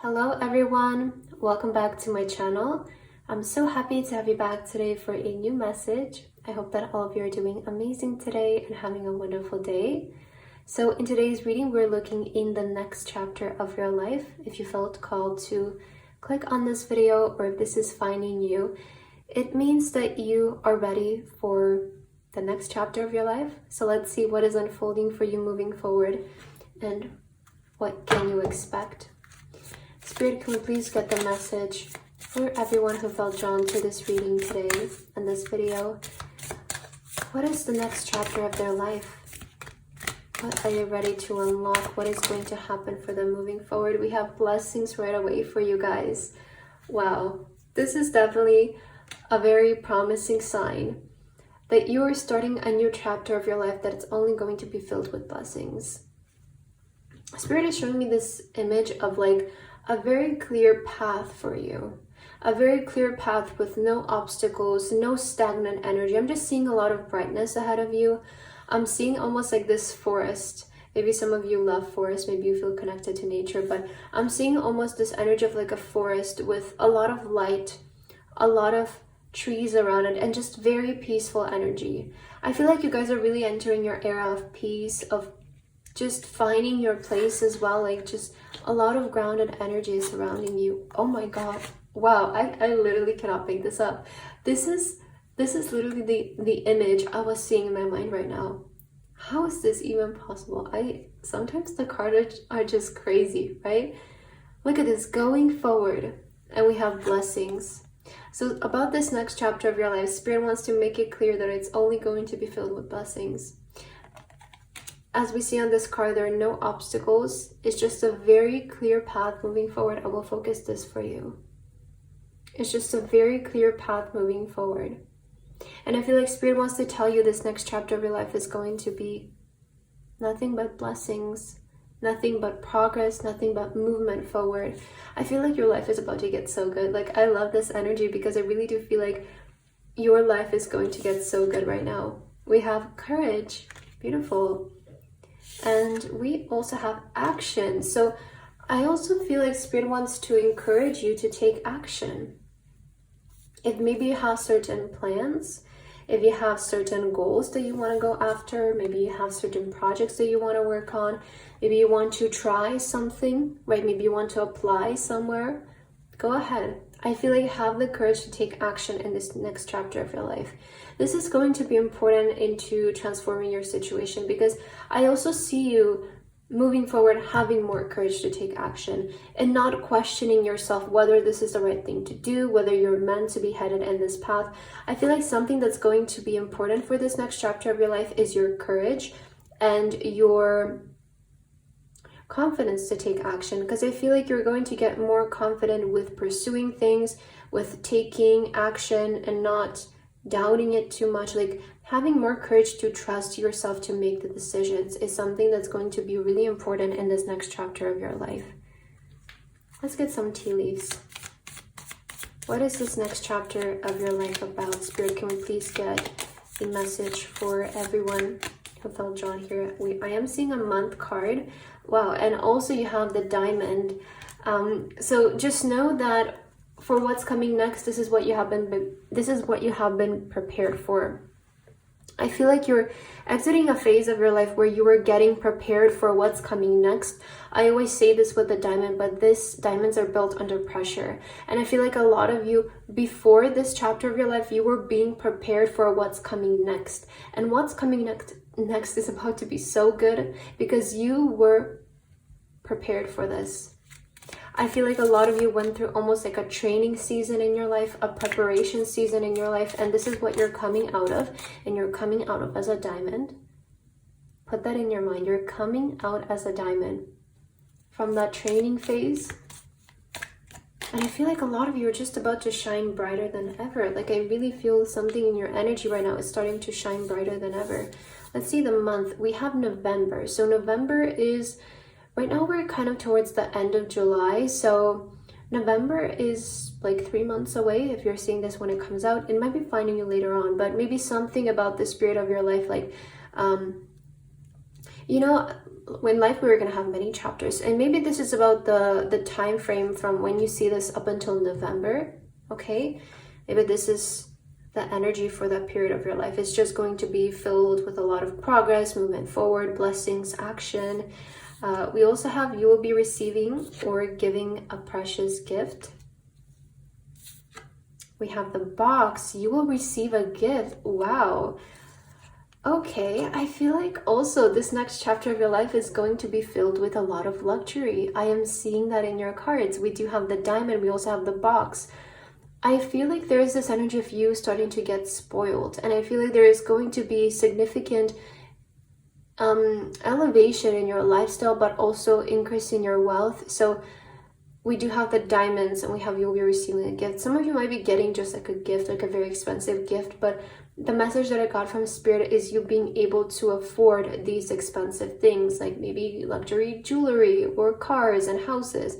Hello everyone, welcome back to my channel. I'm so happy to have you back today for a new message. I hope that all of you are doing amazing today and having a wonderful day. So in today's reading, we're looking in the next chapter of your life. If you felt called to click on this video or if this is finding you, it means that you are ready for the next chapter of your life. So let's see what is unfolding for you moving forward and what can you expect. Spirit, can we please get the message for everyone who felt drawn to this reading today and this video? What is the next chapter of their life? What are you ready to unlock? What is going to happen for them moving forward? We have blessings right away for you guys. Wow, this is definitely a very promising sign that you are starting a new chapter of your life that it's only going to be filled with blessings. Spirit is showing me this image of like a very clear path for you. A very clear path with no obstacles, no stagnant energy. I'm just seeing a lot of brightness ahead of you. I'm seeing almost like this forest. Maybe some of you love forests, maybe you feel connected to nature, but I'm seeing almost this energy of like a forest with a lot of light, a lot of trees around it, and just very peaceful energy. I feel like you guys are really entering your era of peace, of just finding your place as well, like just a lot of grounded energy surrounding you. Oh my god, wow, I literally cannot make this up. This is literally the image I was seeing in my mind right now. How is this even possible? Sometimes the cards are just crazy, right? Look at this, going forward, and we have blessings. So about this next chapter of your life, Spirit wants to make it clear that it's only going to be filled with blessings. As we see on this card, there are no obstacles. It's just a very clear path moving forward. I will focus this for you. It's just a very clear path moving forward. And I feel like Spirit wants to tell you this next chapter of your life is going to be nothing but blessings, nothing but progress, nothing but movement forward. I feel like your life is about to get so good. Like, I love this energy because I really do feel like your life is going to get so good right now. We have courage, beautiful. And we also have action. So I also feel like Spirit wants to encourage you to take action. If maybe you have certain plans, if you have certain goals that you want to go after, maybe you have certain projects that you want to work on, maybe you want to try something, right? Maybe you want to apply somewhere, go ahead. I feel like you have the courage to take action in this next chapter of your life. This is going to be important into transforming your situation because I also see you moving forward having more courage to take action and not questioning yourself whether this is the right thing to do, whether you're meant to be headed in this path. I feel like something that's going to be important for this next chapter of your life is your courage and your confidence to take action, because I feel like you're going to get more confident with pursuing things, with taking action and not doubting it too much. Like, having more courage to trust yourself to make the decisions is something that's going to be really important in this next chapter of your life. Let's get some tea leaves. What is this next chapter of your life about? Spirit, can we please get a message for everyone who felt drawn here? I am seeing a month card. Wow, and also you have the diamond. So just know that for what's coming next, this is what you have been prepared for. I feel like you're exiting a phase of your life where you are getting prepared for what's coming next. I always say this with the diamond, but diamonds are built under pressure. And I feel like a lot of you, before this chapter of your life, you were being prepared for what's coming next. And what's coming next is about to be so good because you were prepared for this. I feel like a lot of you went through almost like a training season in your life, a preparation season in your life, and this is what you're coming out of, and you're coming out of as a diamond. Put that in your mind. You're coming out as a diamond from that training phase. And I feel like a lot of you are just about to shine brighter than ever. Like, I really feel something in your energy right now is starting to shine brighter than ever. Let's see the month. We have November. So November is... Right now we're kind of towards the end of July, so November is like 3 months away. If you're seeing this when it comes out, it might be finding you later on, but maybe something about the spirit of your life, like, you know, in life we're going to have many chapters, and maybe this is about the time frame from when you see this up until November. Okay, maybe this is the energy for that period of your life. It's just going to be filled with a lot of progress, movement forward, blessings, action. We also have you will be receiving or giving a precious gift. We have the box. You will receive a gift. Wow. Okay, I feel like also this next chapter of your life is going to be filled with a lot of luxury. I am seeing that in your cards. We do have the diamond. We also have the box. I feel like there is this energy of you starting to get spoiled. And I feel like there is going to be significant elevation in your lifestyle, but also increase in your wealth. So we do have the diamonds, and we have you'll be receiving a gift. Some of you might be getting just like a gift, like a very expensive gift, but the message that I got from Spirit is you being able to afford these expensive things, like maybe luxury jewelry or cars and houses.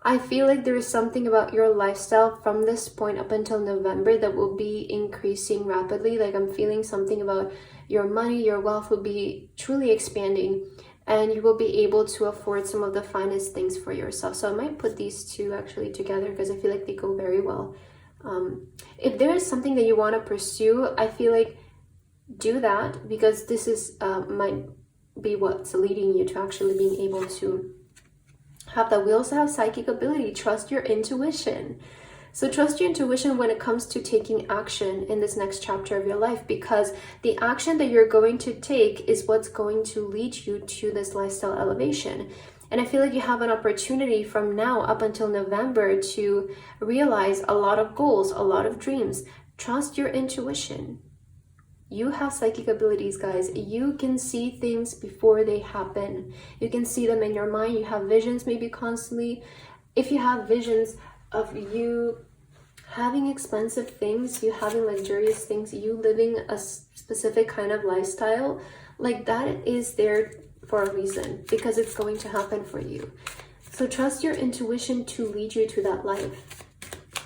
I feel like there is something about your lifestyle from this point up until November that will be increasing rapidly. Like I'm feeling something about your money, your wealth will be truly expanding, and you will be able to afford some of the finest things for yourself. So I might put these two actually together because I feel like they go very well. If there is something that you want to pursue, I feel like do that, because this is might be what's leading you to actually being able to have that. We also have psychic ability. Trust your intuition. So trust your intuition when it comes to taking action in this next chapter of your life, because the action that you're going to take is what's going to lead you to this lifestyle elevation. And I feel like you have an opportunity from now up until November to realize a lot of goals, a lot of dreams. Trust your intuition. You have psychic abilities, guys. You can see things before they happen. You can see them in your mind. You have visions maybe constantly. If you have visions of you having expensive things, you having luxurious things, you living a specific kind of lifestyle, like that is there for a reason, because it's going to happen for you. So trust your intuition to lead you to that life.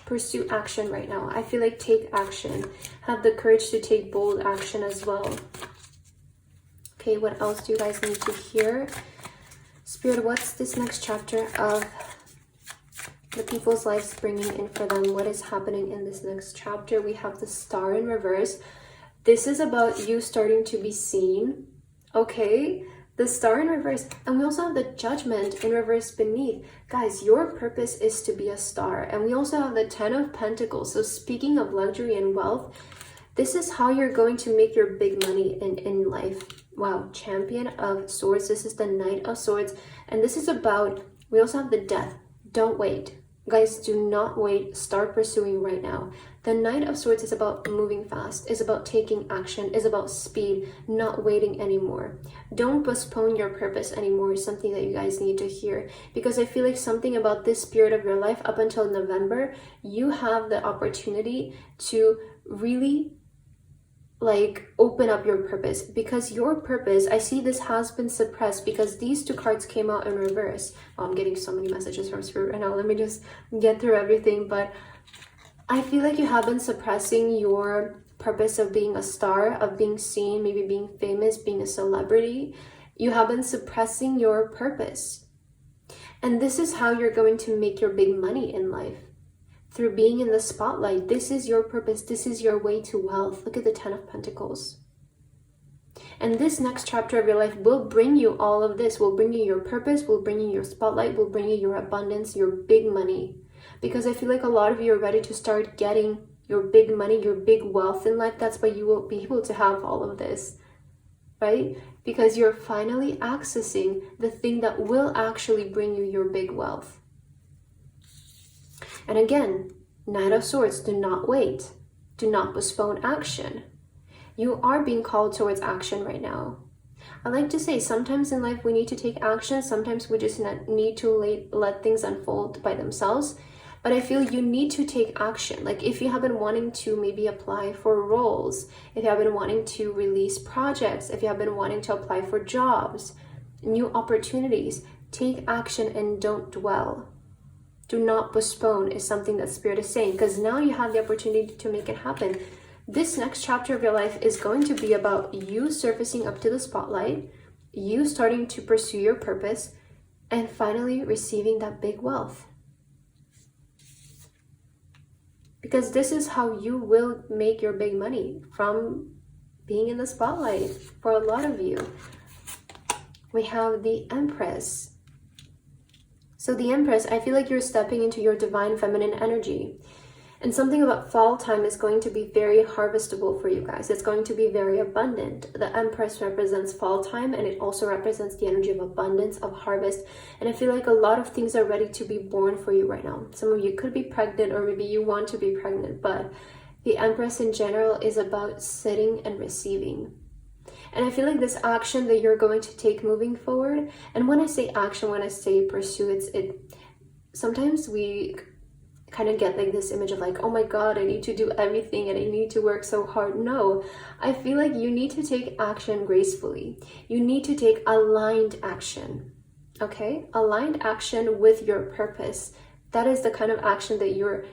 Pursue action right now. I feel like take action. Have the courage to take bold action as well. Okay, what else do you guys need to hear? Spirit, what's this next chapter of the people's lives bringing in for them? What is happening in this next chapter? We have the Star in reverse. This is about you starting to be seen. Okay, the Star in reverse, and we also have the Judgment in reverse beneath. Guys, your purpose is to be a star. And we also have the 10 of Pentacles. So speaking of luxury and wealth, this is how you're going to make your big money in life. Wow, Champion of Swords. This is the Knight of Swords, and this is about, we also have the Death. Don't wait. Guys, do not wait. Start pursuing right now. The Knight of Swords is about moving fast, is about taking action, is about speed, not waiting anymore. Don't postpone your purpose anymore is something that you guys need to hear, because I feel like something about this period of your life up until November, you have the opportunity to really like open up your purpose, because your purpose, I see this has been suppressed because these two cards came out in reverse. Oh, I'm getting so many messages from Spirit right now. Let me just get through everything. But I feel like you have been suppressing your purpose of being a star, of being seen, maybe being famous, being a celebrity. You have been suppressing your purpose. And this is how you're going to make your big money in life. Through being in the spotlight. This is your purpose. This is your way to wealth. Look at the 10 of Pentacles. And this next chapter of your life will bring you all of this. Will bring you your purpose. Will bring you your spotlight. Will bring you your abundance, your big money. Because I feel like a lot of you are ready to start getting your big money, your big wealth in life. That's why you will be able to have all of this. Right? Because you're finally accessing the thing that will actually bring you your big wealth. And again, Knight of Swords, do not wait. Do not postpone action. You are being called towards action right now. I like to say sometimes in life we need to take action. Sometimes we just need to let things unfold by themselves. But I feel you need to take action. Like if you have been wanting to maybe apply for roles, if you have been wanting to release projects, if you have been wanting to apply for jobs, new opportunities, take action and don't dwell. Do not postpone is something that Spirit is saying, because now you have the opportunity to make it happen. This next chapter of your life is going to be about you surfacing up to the spotlight, you starting to pursue your purpose and finally receiving that big wealth. Because this is how you will make your big money, from being in the spotlight for a lot of you. We have the Empress. So the Empress, I feel like you're stepping into your divine feminine energy. And something about fall time is going to be very harvestable for you guys. It's going to be very abundant. The Empress represents fall time, and it also represents the energy of abundance, of harvest. And I feel like a lot of things are ready to be born for you right now. Some of you could be pregnant, or maybe you want to be pregnant, but the Empress in general is about sitting and receiving. And I feel like this action that you're going to take moving forward, and when I say action, when I say pursue, sometimes we kind of get like this image of like, oh my god, I need to do everything and I need to work so hard. No, I feel like you need to take action gracefully. You need to take aligned action. Okay, aligned action with your purpose. That is the kind of action that you're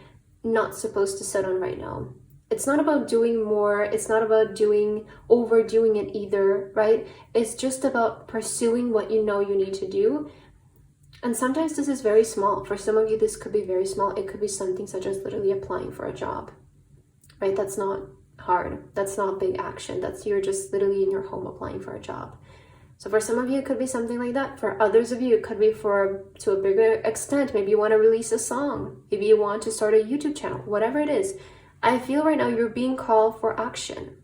not supposed to sit on right now. It's not about doing more. It's not about overdoing it either, right? It's just about pursuing what you know you need to do. And sometimes this is very small. For some of you, this could be very small. It could be something such as literally applying for a job, right? That's not hard. That's not big action. You're just literally in your home applying for a job. So for some of you, it could be something like that. For others of you, it could be to a bigger extent. Maybe you want to release a song. Maybe you want to start a YouTube channel, whatever it is. I feel right now you're being called for action.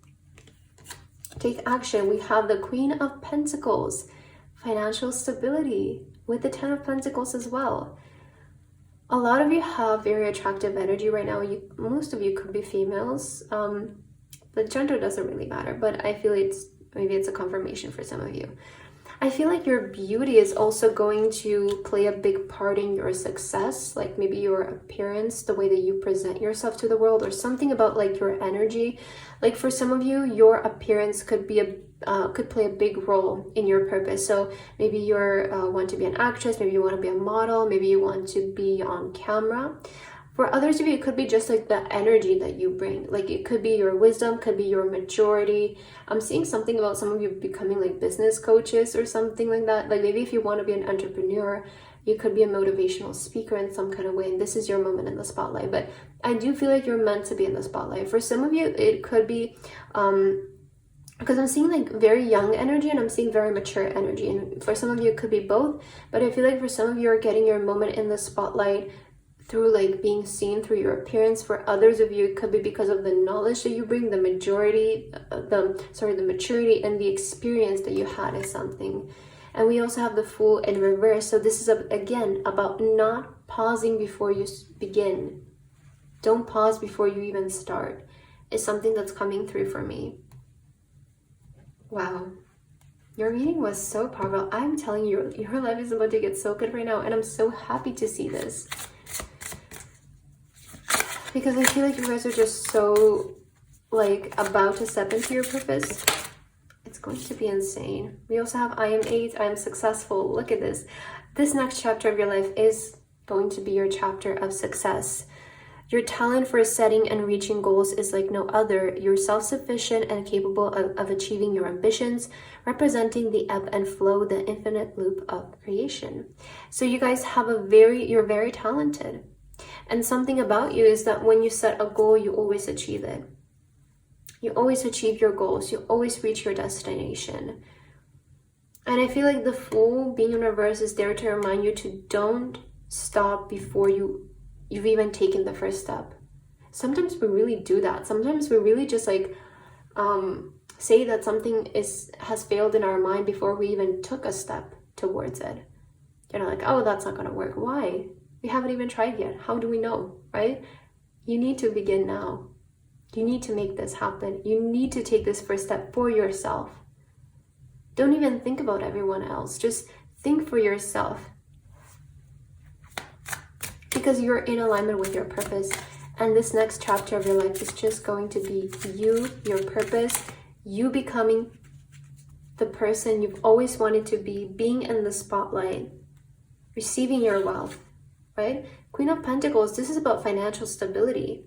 Take action. We have the Queen of Pentacles, financial stability, with the Ten of Pentacles as well. A lot of you have very attractive energy right now. Most of you could be females. The gender doesn't really matter, but I feel maybe it's a confirmation for some of you. I feel like your beauty is also going to play a big part in your success, like maybe your appearance, the way that you present yourself to the world, or something about like your energy. Like for some of you, your appearance could play a big role in your purpose. So maybe you want to be an actress, maybe you want to be a model, maybe you want to be on camera. For others of you, it could be just like the energy that you bring. Like it could be your wisdom, could be your maturity. I'm seeing something about some of you becoming like business coaches or something like that. Like maybe if you want to be an entrepreneur, you could be a motivational speaker in some kind of way. And this is your moment in the spotlight. But I do feel like you're meant to be in the spotlight. For some of you, it could be, because I'm seeing like very young energy and I'm seeing very mature energy. And for some of you, it could be both. But I feel like for some of you are getting your moment in the spotlight through like being seen through your appearance. For others of you, it could be because of the knowledge that you bring, the maturity and the experience that you had in something. And we also have the Fool in reverse. So this is again about not pausing before you begin. Don't pause before you even start. It's something that's coming through for me. Wow. Your reading was so powerful. I'm telling you, your life is about to get so good right now. And I'm so happy to see this. Because I feel like you guys are just so like about to step into your purpose. It's going to be insane. We also have I am 8, I am successful. Look at this. This next chapter of your life is going to be your chapter of success. Your talent for setting and reaching goals is like no other. You're self-sufficient and capable of achieving your ambitions, representing the ebb and flow, the infinite loop of creation. So you guys have you're very talented. And something about you is that when you set a goal, you always achieve it. You always achieve your goals. You always reach your destination. And I feel like the Fool being in reverse is there to remind you to don't stop before you've even taken the first step. Sometimes we really do that. Sometimes we really just like say that something has failed in our mind before we even took a step towards it. You're not like, oh, that's not going to work. Why? We haven't even tried yet. How do we know, right? You need to begin now. You need to make this happen. You need to take this first step for yourself. Don't even think about everyone else. Just think for yourself. Because you're in alignment with your purpose. And this next chapter of your life is just going to be you, your purpose, you becoming the person you've always wanted to be, being in the spotlight, receiving your wealth. Right? Queen of Pentacles, this is about financial stability.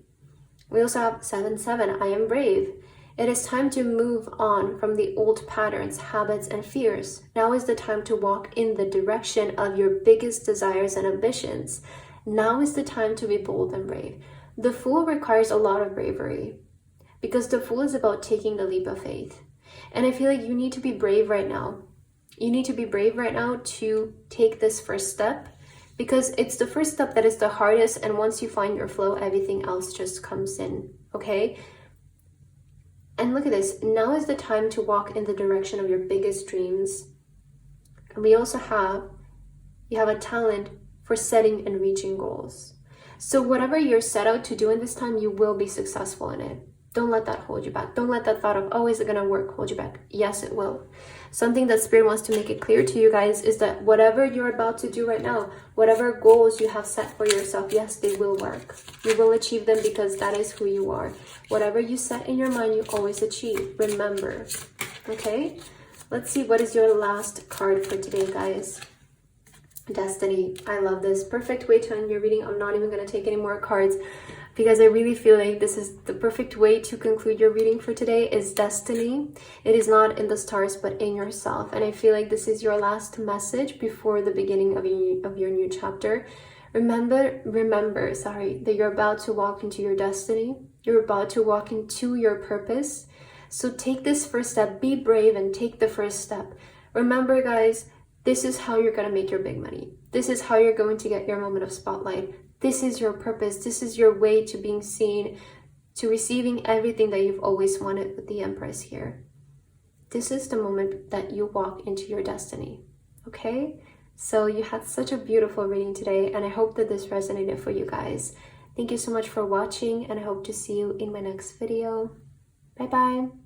We also have 7-7, I am brave. It is time to move on from the old patterns, habits, and fears. Now is the time to walk in the direction of your biggest desires and ambitions. Now is the time to be bold and brave. The Fool requires a lot of bravery because the Fool is about taking the leap of faith. And I feel like you need to be brave right now. You need to be brave right now to take this first step, because it's the first step that is the hardest, and once you find your flow, everything else just comes in, okay? And look at this. Now is the time to walk in the direction of your biggest dreams. And we also you have a talent for setting and reaching goals. So whatever you're set out to do in this time, you will be successful in it. Don't let that hold you back. Don't let that thought of, oh, is it going to work, hold you back. Yes, it will. Something that Spirit wants to make it clear to you guys is that whatever you're about to do right now, whatever goals you have set for yourself, yes, they will work. You will achieve them because that is who you are. Whatever you set in your mind, you always achieve. Remember. Okay? Let's see, what is your last card for today, guys? Destiny. I love this. Perfect way to end your reading. I'm not even going to take any more cards, because I really feel like this is the perfect way to conclude your reading for today is destiny. It is not in the stars, but in yourself. And I feel like this is your last message before the beginning of your new chapter. Remember, that you're about to walk into your destiny. You're about to walk into your purpose. So take this first step. Be brave and take the first step. Remember, guys, this is how you're going to make your big money. This is how you're going to get your moment of spotlight. This is your purpose. This is your way to being seen, to receiving everything that you've always wanted with the Empress here. This is the moment that you walk into your destiny. Okay? So you had such a beautiful reading today, and I hope that this resonated for you guys. Thank you so much for watching, and I hope to see you in my next video. Bye-bye.